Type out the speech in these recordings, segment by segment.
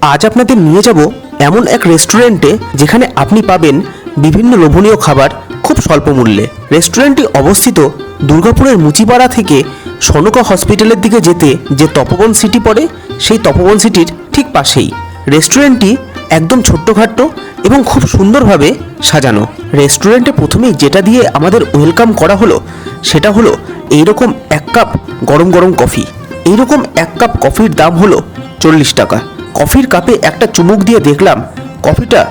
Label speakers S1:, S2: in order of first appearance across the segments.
S1: আজ আপনাদের নিয়ে যাব এমন এক রেস্টুরেন্টে যেখানে আপনি পাবেন বিভিন্ন লোভনীয় খাবার খুব স্বল্প মূল্যে। রেস্টুরেন্টটি অবস্থিত দুর্গাপুরের মুচিপাড়া থেকে সনকা হসপিটালের দিকে যেতে যে তপবন সিটি পড়ে সেই তপবন সিটির ঠিক পাশেই। রেস্টুরেন্টটি একদম ছোট্টখাট্ট এবং খুব সুন্দরভাবে সাজানো। রেস্টুরেন্টে প্রথমেই যেটা দিয়ে আমাদের ওয়েলকাম করা হলো সেটা হলো এইরকম এক কাপ গরম গরম কফি। এইরকম এক কাপ কফির দাম হলো 40 টাকা। কফির কাপে একটা চুমুক দিয়ে দেখলাম কফিটা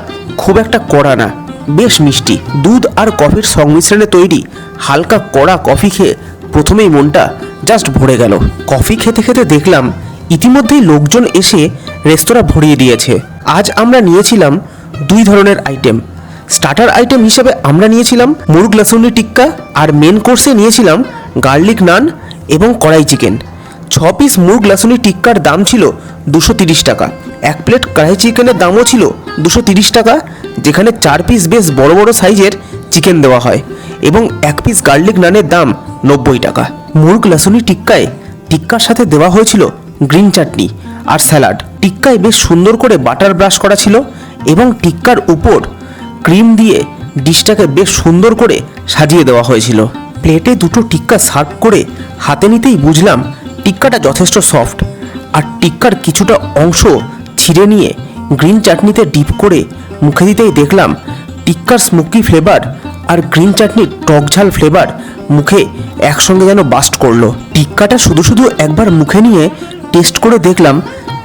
S1: খুব একটা কড়া না, বেশ মিষ্টি। দুধ আর কফির সংমিশ্রণে তৈরি হালকা কড়া কফি খেয়ে প্রথমেই মনটা জাস্ট ভরে গেল। কফি খেতে খেতে দেখলাম ইতিমধ্যেই লোকজন এসে রেস্তোরাঁ ভরিয়ে দিয়েছে। আজ আমরা নিয়েছিলাম দুই ধরনের আইটেম। স্টার্টার আইটেম হিসেবে আমরা নিয়েছিলাম মুরগ লাসুনি টিক্কা, আর মেন কোর্সে নিয়েছিলাম গার্লিক নান এবং কড়াই চিকেন। 6 পিস মুরগ লাসুনি টিক্কার দাম ছিল 230 টাকা। এক প্লেট কড়াই চিকেনের দামও ছিল 230 টাকা, যেখানে 4 পিস বেশ বড় বড় সাইজের চিকেন দেওয়া হয়, এবং 1 পিস গার্লিক নানের দাম 90 টাকা। মুরগ লাসুনি টিক্কার সাথে দেওয়া হয়েছিল গ্রিন চাটনি আর স্যালাড। টিক্কায় বেশ সুন্দর করে বাটার ব্রাশ করা ছিল এবং টিক্কার উপর ক্রিম দিয়ে ডিশটাকে বেশ সুন্দর করে সাজিয়ে দেওয়া হয়েছিল। প্লেটে দুটো টিক্কা সার্ভ করে হাতে নিতেই বুঝলাম টিক্কাটা যথেষ্ট সফট, আর টিক্কার কিছুটা অংশ ছিঁড়ে নিয়ে গ্রিন চাটনিতে ডিপ করে মুখে দিতেই দেখলাম টিক্কার স্মোকি ফ্লেভার আর গ্রিন চাটনির টক ঝাল ফ্লেভার মুখে একসঙ্গে যেন বাস্ট করলো। টিক্কাটা শুধু শুধু একবার মুখে নিয়ে টেস্ট করে দেখলাম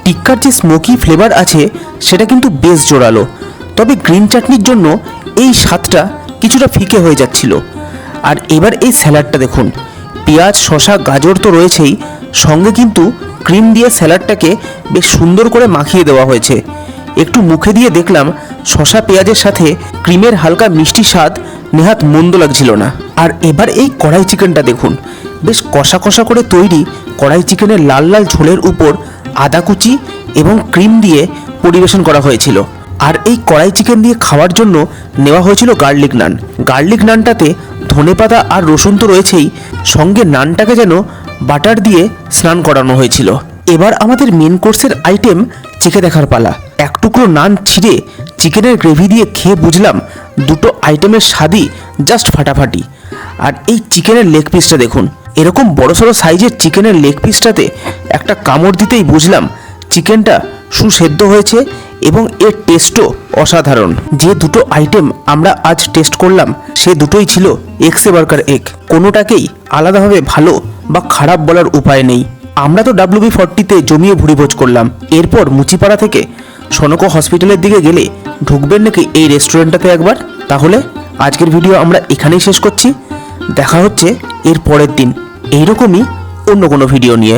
S1: টিক্কার যে স্মোকি ফ্লেভার আছে সেটা কিন্তু বেশ জোরালো, তবে গ্রিন চাটনির জন্য এই স্বাদটা কিছুটা ফিকে হয়ে যাচ্ছিল। আর এবার এই স্যালাডটা দেখুন, পেঁয়াজ শসা গাজর তো রয়েছেই, সঙ্গে কিন্তু ক্রিম দিয়ে স্যালাডটাকে বেশ সুন্দর করে মাখিয়ে দেওয়া হয়েছে। একটু মুখে দিয়ে দেখলাম শসা পেঁয়াজের সাথে ক্রিমের হালকা মিষ্টি স্বাদ নেহাত মন্দ লাগছিল না। আর এবার এই কড়াই চিকেনটা দেখুন, বেশ কষা কষা করে তৈরি কড়াই চিকেনের লাল লাল ঝোলের উপর আদা কুচি এবং ক্রিম দিয়ে পরিবেশন করা হয়েছিল। আর এই কড়াই চিকেন দিয়ে খাওয়ার জন্য নেওয়া হয়েছিল গার্লিক নান। গার্লিক নানটাতে ধনেপাতা আর রসুন তো রয়েছেই, সঙ্গে নানটাকে যেন বাটার দিয়ে স্নান করানো হয়েছিল। এবার আমাদের মেন কোর্সের আইটেম চেখে দেখার পালা। এক টুকরো নান ছিঁড়ে চিকেনের গ্রেভি দিয়ে খেয়ে বুঝলাম দুটো আইটেমের স্বাদই জাস্ট ফাটাফাটি। আর এই চিকেনের লেগ পিসটা দেখুন, এরকম বড়সড় সাইজের চিকেনের লেগ পিসটাতে একটা কামড় দিতেই বুঝলাম চিকেনটা সুসেদ্ধ হয়েছে এবং এর টেস্টও অসাধারণ। যে দুটো আইটেম আমরা আজ টেস্ট করলাম সে দুটোই ছিল এক্সে বার্গার এগ। কোনোটাকেই আলাদাভাবে ভালো বা খারাপ বলার উপায় নেই। আমরা তো WB40-তে জমিয়ে ভুড়িভোজ করলাম। এরপর মুচিপাড়া থেকে সনকা হসপিটালের দিকে গেলে ঢুকবেন নাকি এই রেস্টুরেন্টটাতে একবার। তাহলে আজকের ভিডিও আমরা এখানেই শেষ করছি। দেখা হচ্ছে এর পরের দিন এইরকমই অন্য কোনো ভিডিও নিয়ে।